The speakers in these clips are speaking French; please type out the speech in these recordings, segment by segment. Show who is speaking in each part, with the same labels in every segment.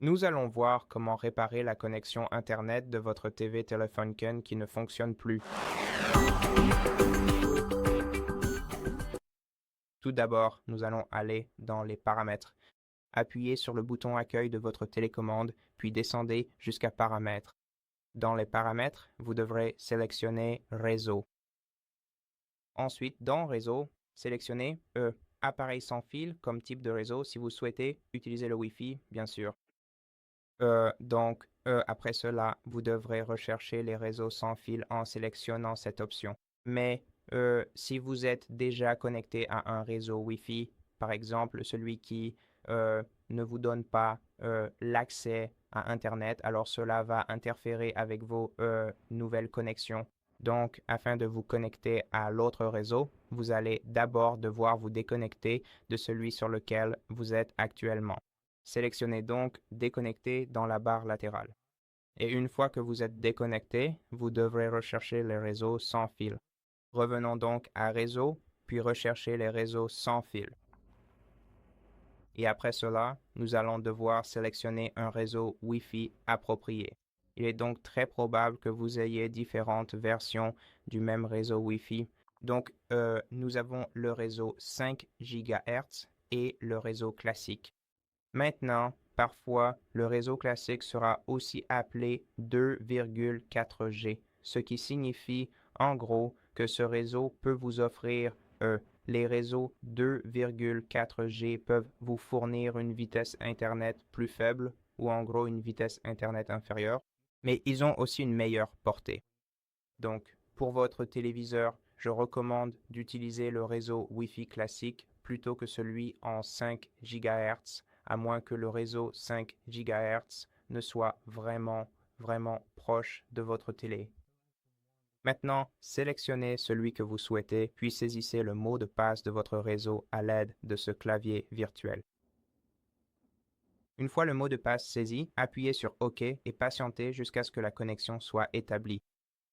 Speaker 1: Nous allons voir comment réparer la connexion Internet de votre TV Telefunken qui ne fonctionne plus. Tout d'abord, nous allons aller dans les paramètres. Appuyez sur le bouton Accueil de votre télécommande, puis descendez jusqu'à Paramètres. Dans les paramètres, vous devrez sélectionner Réseau. Ensuite, dans Réseau, sélectionnez Appareil sans fil comme type de réseau si vous souhaitez utiliser le Wi-Fi, bien sûr. Après cela, vous devrez rechercher les réseaux sans fil en sélectionnant cette option. Mais si vous êtes déjà connecté à un réseau Wi-Fi, par exemple celui qui ne vous donne pas l'accès à Internet, alors cela va interférer avec vos nouvelles connexions. Donc, afin de vous connecter à l'autre réseau, vous allez d'abord devoir vous déconnecter de celui sur lequel vous êtes actuellement. Sélectionnez donc Déconnecter dans la barre latérale. Et une fois que vous êtes déconnecté, vous devrez rechercher les réseaux sans fil. Revenons donc à Réseau, puis rechercher les réseaux sans fil. Et après cela, nous allons devoir sélectionner un réseau Wi-Fi approprié. Il est donc très probable que vous ayez différentes versions du même réseau Wi-Fi. Donc, nous avons le réseau 5 GHz et le réseau classique. Maintenant, parfois, le réseau classique sera aussi appelé 2,4G, ce qui signifie en gros que ce réseau peut vous offrir les réseaux 2,4G peuvent vous fournir une vitesse Internet plus faible ou en gros une vitesse Internet inférieure, mais ils ont aussi une meilleure portée. Donc, pour votre téléviseur, je recommande d'utiliser le réseau Wi-Fi classique plutôt que celui en 5 GHz, à moins que le réseau 5 GHz ne soit vraiment proche de votre télé. Maintenant, sélectionnez celui que vous souhaitez, puis saisissez le mot de passe de votre réseau à l'aide de ce clavier virtuel. Une fois le mot de passe saisi, appuyez sur OK et patientez jusqu'à ce que la connexion soit établie.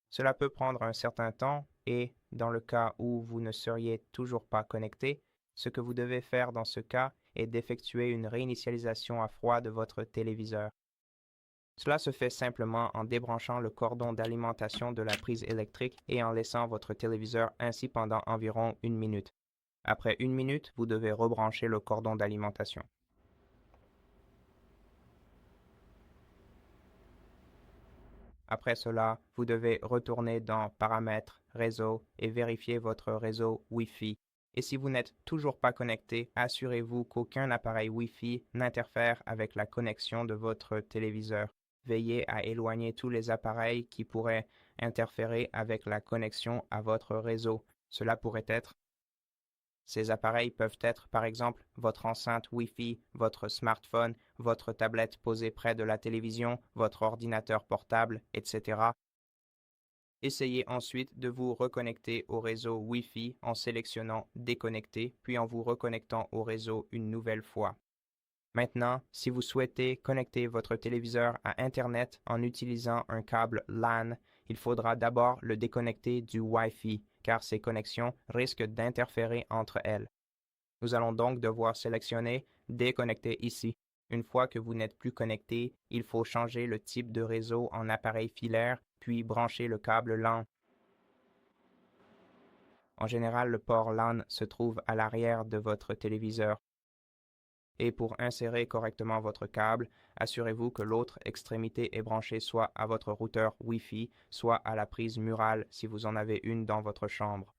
Speaker 1: Cela peut prendre un certain temps et, dans le cas où vous ne seriez toujours pas connecté, ce que vous devez faire dans ce cas est d'effectuer une réinitialisation à froid de votre téléviseur. Cela se fait simplement en débranchant le cordon d'alimentation de la prise électrique et en laissant votre téléviseur ainsi pendant environ 1 minute. Après 1 minute, vous devez rebrancher le cordon d'alimentation. Après cela, vous devez retourner dans Paramètres, Réseau et vérifier votre réseau Wi-Fi. Et si vous n'êtes toujours pas connecté, assurez-vous qu'aucun appareil Wi-Fi n'interfère avec la connexion de votre téléviseur. Veillez à éloigner tous les appareils qui pourraient interférer avec la connexion à votre réseau. Cela pourrait être Ces appareils peuvent être, par exemple, votre enceinte Wi-Fi, votre smartphone, votre tablette posée près de la télévision, votre ordinateur portable, etc. Essayez ensuite de vous reconnecter au réseau Wi-Fi en sélectionnant Déconnecter, puis en vous reconnectant au réseau une nouvelle fois. Maintenant, si vous souhaitez connecter votre téléviseur à Internet en utilisant un câble LAN, il faudra d'abord le déconnecter du Wi-Fi, car ces connexions risquent d'interférer entre elles. Nous allons donc devoir sélectionner Déconnecter ici. Une fois que vous n'êtes plus connecté, il faut changer le type de réseau en appareil filaire, puis brancher le câble LAN. En général, le port LAN se trouve à l'arrière de votre téléviseur. Et pour insérer correctement votre câble, assurez-vous que l'autre extrémité est branchée soit à votre routeur Wi-Fi, soit à la prise murale si vous en avez une dans votre chambre.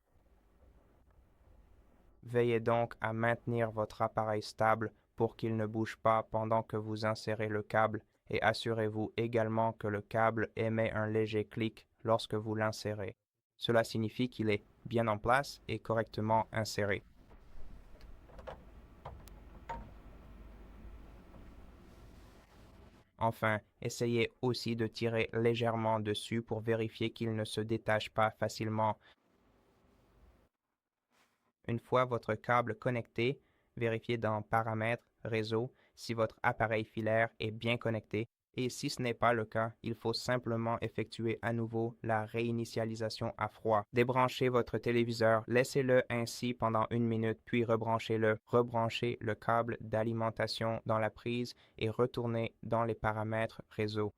Speaker 1: Veillez donc à maintenir votre appareil stable pour qu'il ne bouge pas pendant que vous insérez le câble et assurez-vous également que le câble émet un léger clic lorsque vous l'insérez. Cela signifie qu'il est bien en place et correctement inséré. Enfin, essayez aussi de tirer légèrement dessus pour vérifier qu'il ne se détache pas facilement. Une fois votre câble connecté, vérifiez dans Paramètres, Réseau si votre appareil filaire est bien connecté Et si ce n'est pas le cas, il faut simplement effectuer à nouveau la réinitialisation à froid. Débranchez votre téléviseur, laissez-le ainsi pendant 1 minute, puis rebranchez-le. Rebranchez le câble d'alimentation dans la prise et retournez dans les paramètres réseau.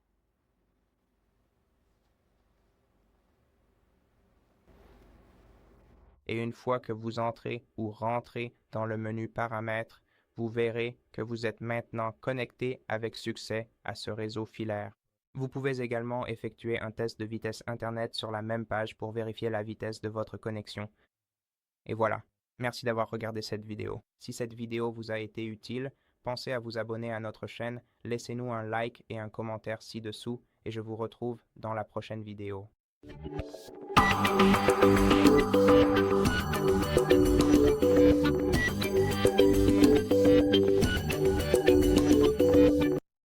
Speaker 1: Et une fois que vous entrez ou rentrez dans le menu paramètres, vous verrez que vous êtes maintenant connecté avec succès à ce réseau filaire. Vous pouvez également effectuer un test de vitesse Internet sur la même page pour vérifier la vitesse de votre connexion. Et voilà, merci d'avoir regardé cette vidéo. Si cette vidéo vous a été utile, pensez à vous abonner à notre chaîne, laissez-nous un like et un commentaire ci-dessous et je vous retrouve dans la prochaine vidéo.